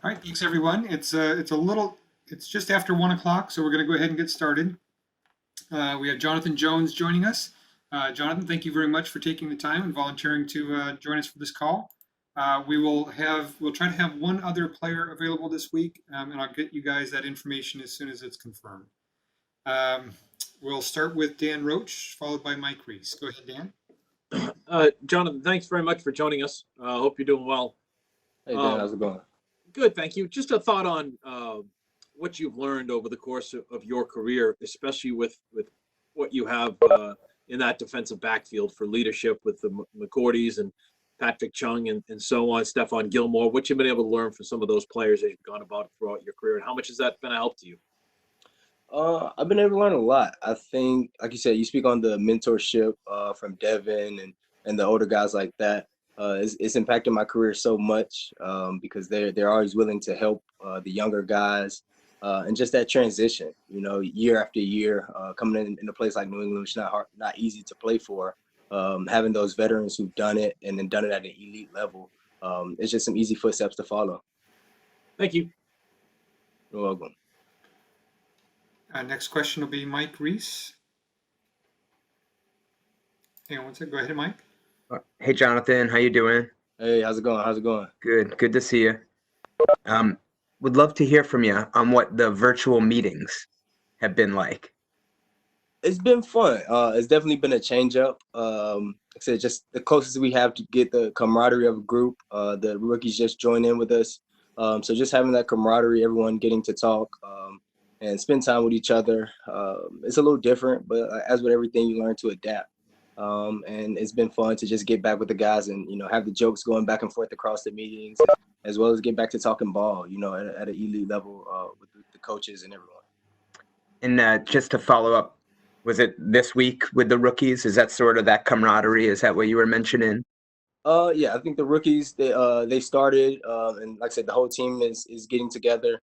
All right, thanks everyone. It's just after 1 o'clock, so we're going to go ahead and get started. We have Jonathan Jones joining us. Jonathan, thank you very much for taking the time and volunteering to join us for this call. We'll try to have one other player available this week, and I'll get you guys that information as soon as it's confirmed. We'll start with Dan Roach, followed by Mike Reese. Go ahead, Dan. Jonathan, thanks very much for joining us. Hope you're doing well. Hey, Dan, how's it going? Good, thank you. Just a thought on what you've learned over the course of your career, especially with what you have in that defensive backfield for leadership with the McCourties and Patrick Chung and so on, Stephon Gilmore. What you've been able to learn from some of those players as you've gone about it throughout your career, and how much has that been a help to you? I've been able to learn a lot. I think, like you said, you speak on the mentorship from Devin and the older guys like that. It's impacted my career so much because they're always willing to help the younger guys and just that transition. You know, year after year, coming in a place like New England, which is not easy to play for. Having those veterans who've done it and then done it at an elite level, it's just some easy footsteps to follow. Thank you. You're welcome. Next question will be Mike Reese. Hang on one second. Go ahead, Mike. Hey, Jonathan, how you doing? Hey, how's it going? Good to see you. Would love to hear from you on what the virtual meetings have been like. It's been fun. It's definitely been a change up. Like I said, just the closest we have to get the camaraderie of a group. The rookies just joined in with us. So just having that camaraderie, everyone getting to talk and spend time with each other. It's a little different, but as with everything, you learn to adapt. And it's been fun to just get back with the guys and, have the jokes going back and forth across the meetings, as well as get back to talking ball, at an elite level with the coaches and everyone. And just to follow up, was it this week with the rookies? Is that sort of that camaraderie? Is that what you were mentioning? Yeah, I think the rookies, they started, and like I said, the whole team is getting together.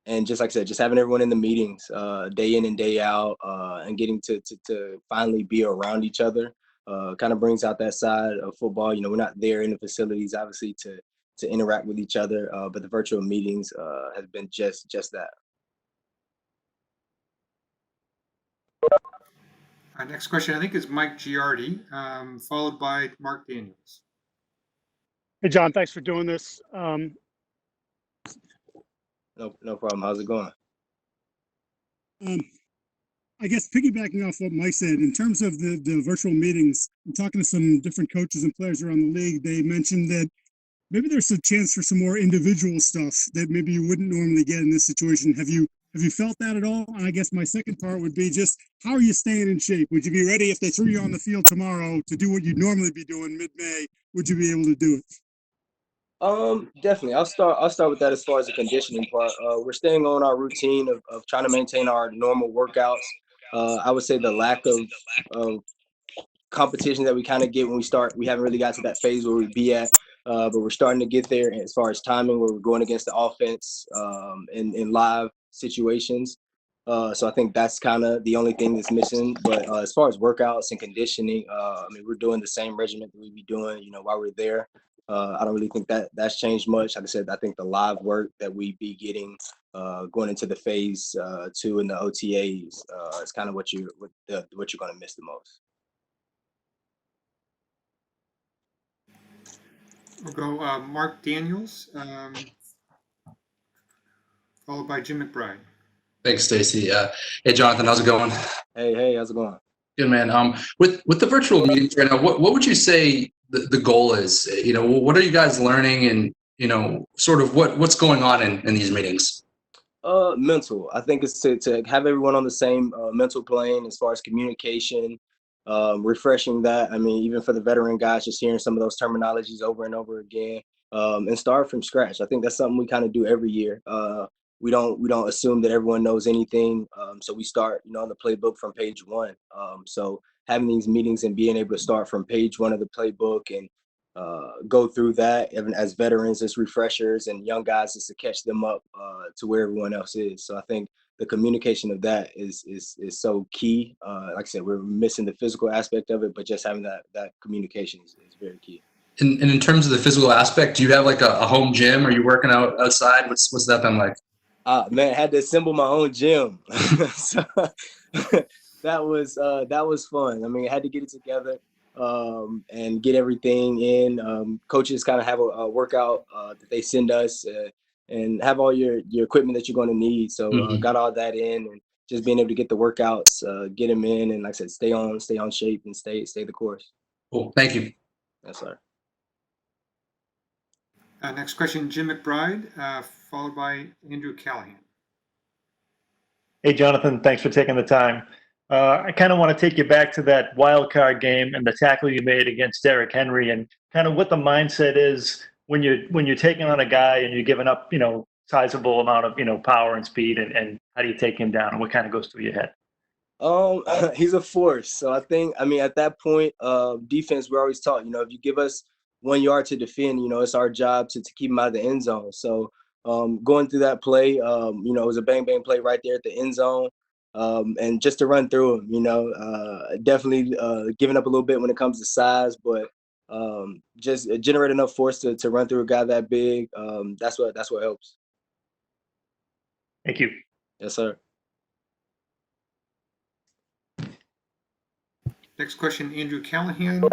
And just like I said, just having everyone in the meetings day in and day out and getting to finally be around each other kind of brings out that side of football. We're not there in the facilities, obviously, to interact with each other, but the virtual meetings have been just that. Next question, I think, is Mike Giardi, followed by Mark Daniels. Hey, John, thanks for doing this. No problem. How's it going? I guess piggybacking off what Mike said, in terms of the virtual meetings, I'm talking to some different coaches and players around the league. They mentioned that maybe there's a chance for some more individual stuff that maybe you wouldn't normally get in this situation. Have you felt that at all? And I guess my second part would be just, how are you staying in shape? Would you be ready if they threw you on the field tomorrow to do what you'd normally be doing mid-May? Would you be able to do it? Definitely. I'll start with that as far as the conditioning part. We're staying on our routine of trying to maintain our normal workouts. I would say the lack of competition that we kind of get when we start, we haven't really got to that phase where we'd be at, but we're starting to get there as far as timing, where we're going against the offense in live situations. So I think that's kind of the only thing that's missing. But as far as workouts and conditioning, we're doing the same regimen that we'd be doing, while we're there. I don't really think that's changed much. Like I said, I think the live work that we be getting going into the phase 2 and the OTAs is kind of what you're going to miss the most. We'll go Mark Daniels, followed by Jim McBride. Thanks, Stacy. Hey, Jonathan, how's it going? Hey, how's it going? Good, man. With the virtual meetings right now, what would you say the goal is? What are you guys learning, and sort of what's going on in these meetings? Mental. I think it's to have everyone on the same mental plane as far as communication, refreshing that. Even for the veteran guys, just hearing some of those terminologies over and over again, and start from scratch. I think that's something we kind of do every year. We don't assume that everyone knows anything, so we start on the playbook from page 1. So having these meetings and being able to start from page 1 of the playbook and go through that even as veterans, as refreshers, and young guys, is to catch them up to where everyone else is. So I think the communication of that is so key. Like I said, we're missing the physical aspect of it, but just having that communication is very key. And in terms of the physical aspect, do you have like a home gym? Are you working out outside? What's that been like? Man, I had to assemble my own gym. So that was fun. I mean, I had to get it together and get everything in. Coaches kind of have a workout that they send us and have all your equipment that you're going to need. So got all that in and just being able to get the workouts, get them in, and like I said, stay on shape and stay the course. Cool. Thank you. Yes, sir. Next question, Jim McBride, followed by Andrew Callahan. Hey, Jonathan, thanks for taking the time. I kind of want to take you back to that wild card game and the tackle you made against Derrick Henry, and kind of what the mindset is when you're taking on a guy and you're giving up, sizable amount of, power and speed, and how do you take him down, and what kind of goes through your head? He's a force. So I mean, at that point, defense, we're always taught, if you give us 1 yard to defend, it's our job to keep him out of the end zone. So going through that play, it was a bang play right there at the end zone. And just to run through him, definitely giving up a little bit when it comes to size, but just generate enough force to run through a guy that big. That's what helps. Thank you. Yes, sir. Next question, Andrew Callahan,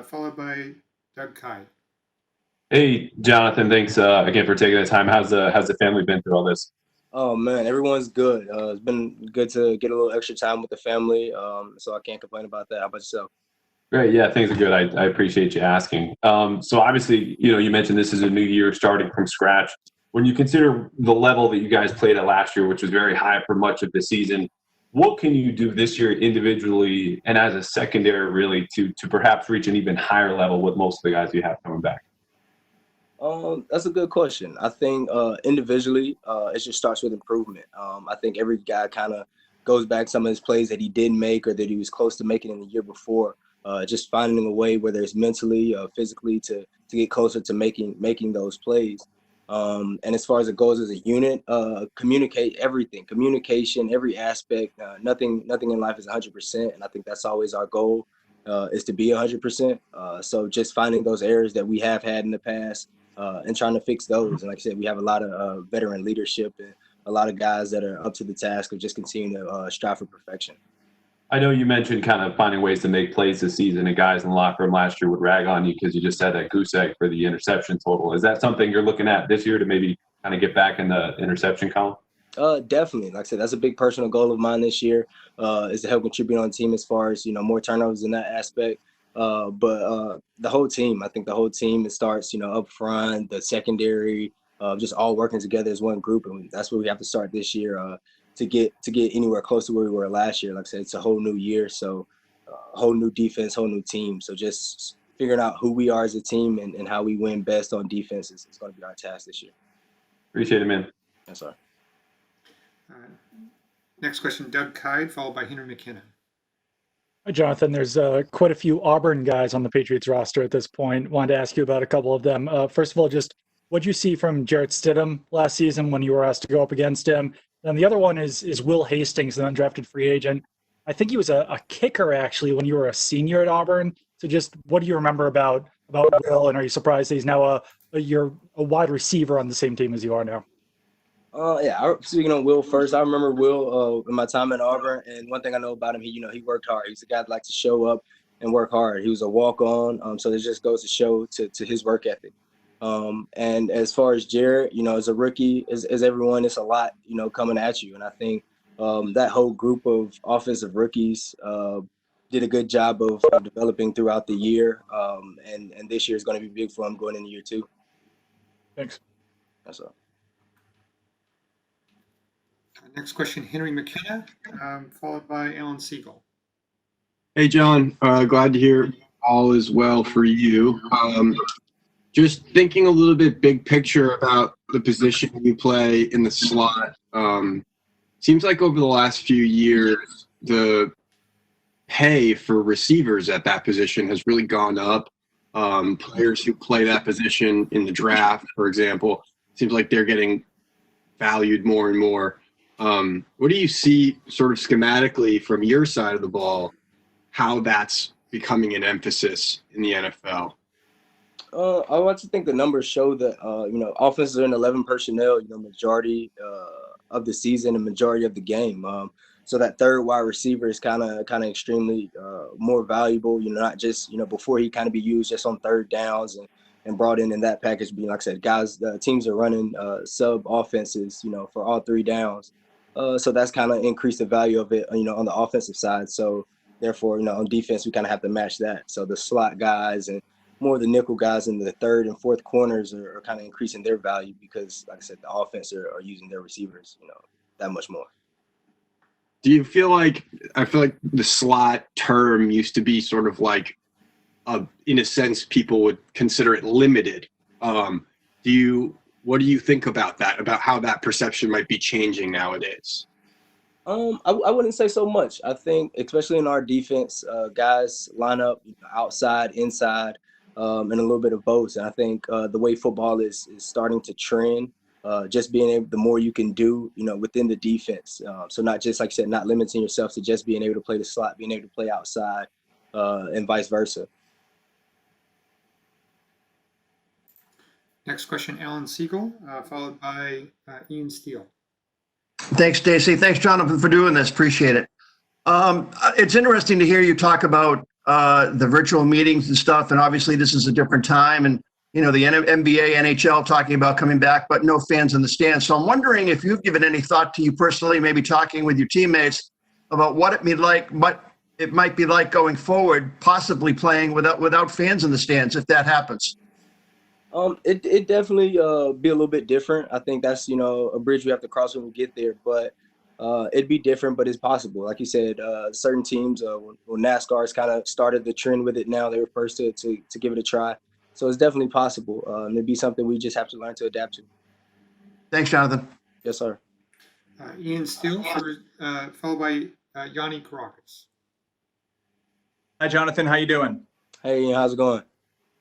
followed by Doug Kyde. Hey, Jonathan, thanks again for taking the time. How's the family been through all this? Oh man, everyone's good. It's been good to get a little extra time with the family, so I can't complain about that. How about yourself? Great, yeah, things are good. I appreciate you asking. So obviously, you mentioned this is a new year starting from scratch. When you consider the level that you guys played at last year, which was very high for much of the season, what can you do this year individually and as a secondary really to perhaps reach an even higher level with most of the guys you have coming back? That's a good question. I think individually, it just starts with improvement. I think every guy kind of goes back some of his plays that he didn't make or that he was close to making in the year before. Just finding a way, whether it's mentally, physically, to get closer to making those plays. And as far as it goes as a unit, communicate everything, communication, every aspect. Nothing in life is 100%, and I think that's always our goal, is to be 100%. So just finding those errors that we have had in the past and trying to fix those. And like I said, we have a lot of veteran leadership and a lot of guys that are up to the task of just continuing to strive for perfection. I know you mentioned kind of finding ways to make plays this season, and guys in the locker room last year would rag on you because you just had that goose egg for the interception total. Is that something you're looking at this year to maybe kind of get back in the interception column? Definitely. Like I said, that's a big personal goal of mine this year, is to help contribute on the team as far as, more turnovers in that aspect. But the whole team, I think the whole team, it starts, up front, the secondary, just all working together as one group. And that's where we have to start this year to get anywhere close to where we were last year. Like I said, it's a whole new year. So whole new defense, whole new team. So just figuring out who we are as a team and how we win best on defense is going to be our task this year. Appreciate it, man. Yes, sir. Next question, Doug Kyde, followed by Henry McKenna. Hi, Jonathan. There's quite a few Auburn guys on the Patriots roster at this point. Wanted to ask you about a couple of them. First of all, just what did you see from Jarrett Stidham last season when you were asked to go up against him? And the other one is Will Hastings, an undrafted free agent. I think he was a kicker, actually, when you were a senior at Auburn. So just what do you remember about Will, and are you surprised that he's now you're a wide receiver on the same team as you are now? Speaking on Will first, I remember Will in my time at Auburn, and one thing I know about him, he worked hard. He's a guy that likes to show up and work hard. He was a walk-on, so it just goes to show to his work ethic. And as far as Jarrett, as a rookie, as everyone, it's a lot, coming at you. And I think that whole group of offensive rookies did a good job of developing throughout the year. And this year is going to be big for him going into year 2. Thanks. That's all. Next question, Henry McKenna, followed by Alan Siegel. Hey, John. Glad to hear all is well for you. Just thinking a little bit big picture about the position you play in the slot. Seems like over the last few years, the pay for receivers at that position has really gone up. Players who play that position in the draft, for example, seems like they're getting valued more and more. What do you see sort of schematically from your side of the ball, how that's becoming an emphasis in the NFL? I want to think the numbers show that offenses are in 11 personnel. Majority of the season and majority of the game. So that third wide receiver is kind of extremely more valuable. Not just before he kind of be used just on third downs and brought in that package. Being like I said, guys, teams are running sub offenses. For all three downs. So that's kind of increased the value of it. On the offensive side. So therefore, on defense we kind of have to match that. So the slot guys and more of the nickel guys in the third and fourth corners are kind of increasing their value because, like I said, the offense are using their receivers, that much more. Do you feel like I feel like the slot term used to be sort of like, in a sense, people would consider it limited. What do you think about that? About how that perception might be changing nowadays? I wouldn't say so much. I think, especially in our defense, guys line up outside, inside, and a little bit of both. And I think the way football is starting to trend, just being able, the more you can do, within the defense. So not just, like I said, not limiting yourself to just being able to play the slot, being able to play outside, and vice versa. Next question, Alan Siegel, followed by Ian Steele. Thanks, Stacy. Thanks, Jonathan, for doing this. Appreciate it. It's interesting to hear you talk about the virtual meetings and stuff. And obviously, this is a different time. And, the NBA, NHL talking about coming back, but no fans in the stands. So I'm wondering if you've given any thought to you personally, maybe talking with your teammates about what it might be like going forward, possibly playing without fans in the stands, if that happens. It definitely be a little bit different. I think that's a bridge we have to cross when we get there, but it'd be different, but it's possible. Like you said, certain teams, when NASCAR's kind of started the trend with it now, they were first to give it a try. So it's definitely possible. It'd be something we just have to learn to adapt to. Thanks, Jonathan. Yes, sir. Ian Steele, followed by Yanni Caracas. Hi, Jonathan. How you doing? Hey, Ian, how's it going?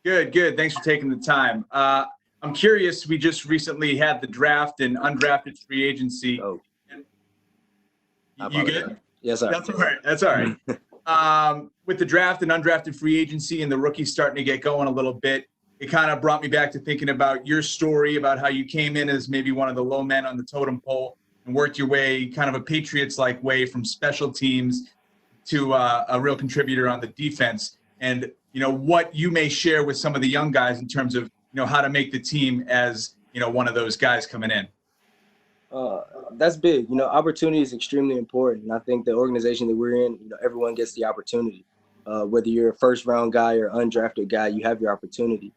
Good. Thanks for taking the time. I'm curious. We just recently had the draft and undrafted free agency. Oh, you good? Yes, sir. That's all right. With the draft and undrafted free agency and the rookies starting to get going a little bit, it kind of brought me back to thinking about your story about how you came in as maybe one of the low men on the totem pole and worked your way kind of a Patriots-like way from special teams to a real contributor on the defense. And what you may share with some of the young guys in terms of, how to make the team as, one of those guys coming in. That's big. Opportunity is extremely important. And I think the organization that we're in, everyone gets the opportunity. Whether you're a first round guy or undrafted guy, you have your opportunity.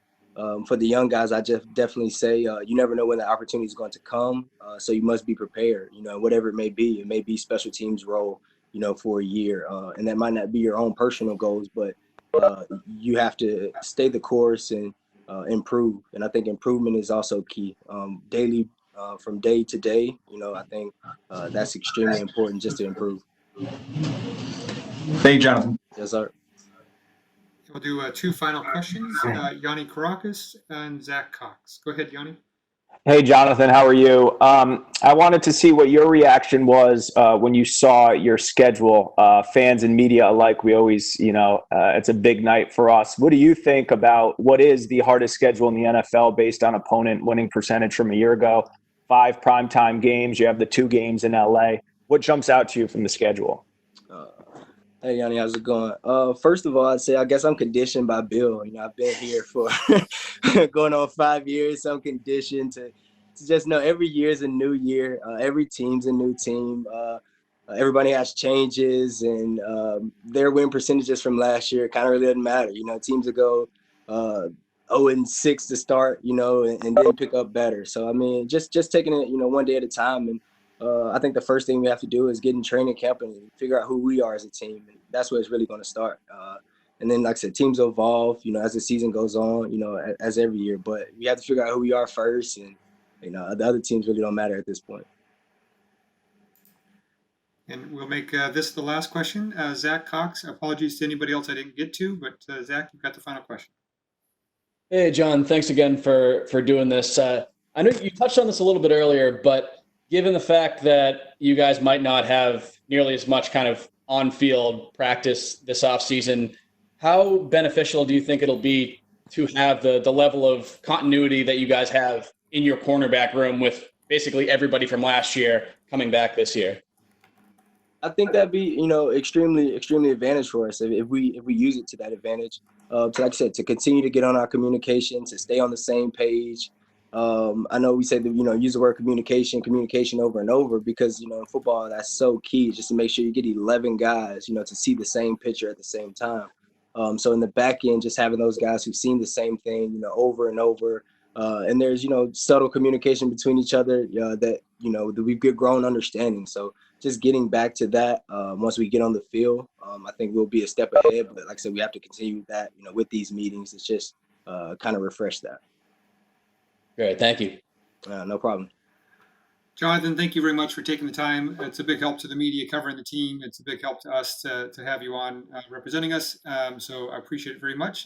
For the young guys, I just definitely say you never know when the opportunity is going to come. So you must be prepared, whatever it may be. It may be special teams role, for a year. And that might not be your own personal goals, but you have to stay the course and improve. And I think improvement is also key. Daily, from day to day, I think that's extremely important just to improve. Thank you, Jonathan. Yes, sir. We'll do two final questions, Yanni Caracas and Zach Cox. Go ahead, Yanni. Hey, Jonathan, how are you? I wanted to see what your reaction was when you saw your schedule. Fans and media alike, we always, it's a big night for us. What do you think about what is the hardest schedule in the NFL based on opponent winning percentage from a year ago? 5 primetime games. You have the 2 games in LA. What jumps out to you from the schedule? Hey, Yanni, how's it going? First of all, I'd say I guess I'm conditioned by Bill. I've been here for going on 5 years, so I'm conditioned to just know every year is a new year. Every team's a new team. Everybody has changes, and their win percentages from last year kind of really doesn't matter. Teams that go 0-6 to start, and then pick up better. So, I mean, just taking it, one day at a time. And I think the first thing we have to do is get in training camp and figure out who we are as a team. And that's where it's really going to start. And then, like I said, teams evolve, as the season goes on, as every year. But we have to figure out who we are first. And, the other teams really don't matter at this point. And we'll make this the last question. Zach Cox, apologies to anybody else I didn't get to, but Zach, you've got the final question. Hey, John, thanks again for doing this. I know you touched on this a little bit earlier, but given the fact that you guys might not have nearly as much kind of on-field practice this offseason, how beneficial do you think it'll be to have the level of continuity that you guys have in your cornerback room with basically everybody from last year coming back this year? I think that'd be, extremely advantage for us if we use it to that advantage. To, like I said, to continue to get on our communication, to stay on the same page. I know we say that, use the word communication over and over because, in football, that's so key, just to make sure you get 11 guys, to see the same picture at the same time. So in the back end, just having those guys who've seen the same thing, over and over. And there's, subtle communication between each other that we've grown understanding. So just getting back to that once we get on the field, I think we'll be a step ahead. But like I said, we have to continue that, with these meetings. It's just kind of refresh that. Great. Thank you. No problem. Jonathan, thank you very much for taking the time. It's a big help to the media covering the team. It's a big help to us to have you on representing us. So I appreciate it very much.